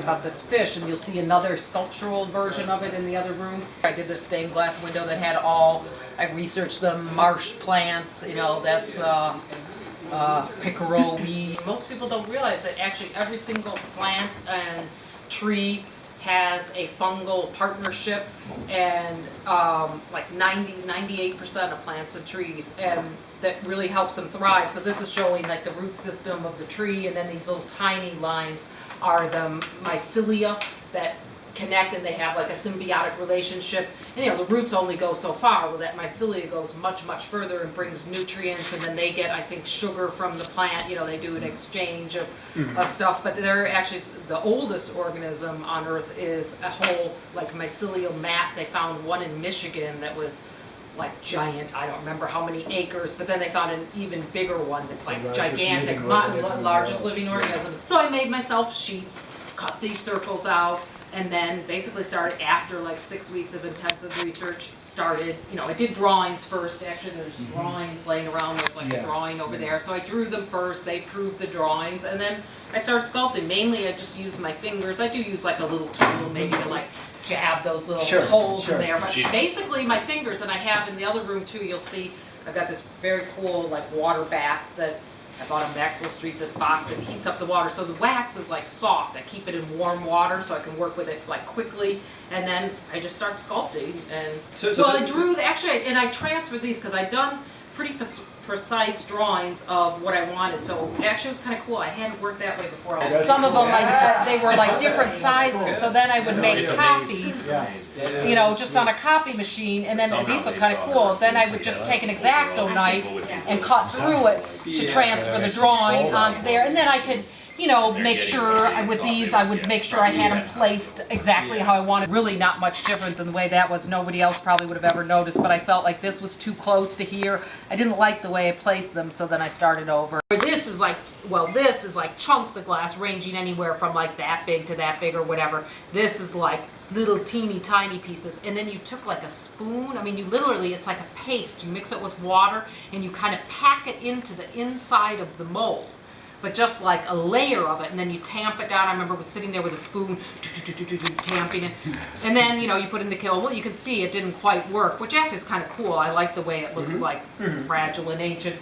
about this fish, and you'll see another sculptural version of it in the other room. I did this stained glass window that had I researched the marsh plants, that's pickerel weed. Most people don't realize that actually every single plant and tree has a fungal partnership, and like 98% of plants and trees, and that really helps them thrive. So this is showing like the root system of the tree, and then these little tiny lines are the mycelia that connect, and they have like a symbiotic relationship. And the roots only go so far. Well, that mycelia goes much, much further and brings nutrients, and then they get, I think, sugar from the plant. They do an exchange of stuff, but they're actually, the oldest organism on Earth is a whole like mycelial mat. They found one in Michigan that was like giant, I don't remember how many acres, but then they found an even bigger one that's like gigantic, largest living organism. So I made myself sheets, cut these circles out, and then basically started, after like 6 weeks of intensive research, I did drawings first. Actually, there's drawings laying around. There's like a drawing over there. So I drew them first. They proved the drawings. And then I started sculpting. Mainly, I just used my fingers. I do use like a little tool maybe to like jab those little holes in there. But basically, my fingers, and I have in the other room too, you'll see, I've got this very cool like water bath that I bought on Maxwell Street, this box that heats up the water. So the wax is like soft. I keep it in warm water so I can work with it like quickly. And then I just start sculpting. And so I drew, actually, and I transferred these because I'd done pretty precise drawings of what I wanted. So actually it was kind of cool. I hadn't worked that way before. Some of them, they were like different sizes. So then I would make copies, just on a copy machine. And then these look kind of cool. Then I would just take an X-Acto knife and cut through it to transfer the drawing onto there. And then I could, make sure with these, I would make sure I had them placed exactly how I wanted. Really not much different than the way that was. Nobody else probably would have ever noticed, but I felt like this was too close to here. I didn't like the way I placed them, so then I started over. This is like chunks of glass ranging anywhere from like that big to that big or whatever. This is like little teeny tiny pieces, and then you took like a spoon, you literally, it's like a paste. You mix it with water and you kind of pack it into the inside of the mold, but just like a layer of it, and then you tamp it down. I remember sitting there with a spoon, tamping it, and then you put it in the kiln. Well, you can see it didn't quite work, which actually is kind of cool. I like the way it looks like fragile and ancient.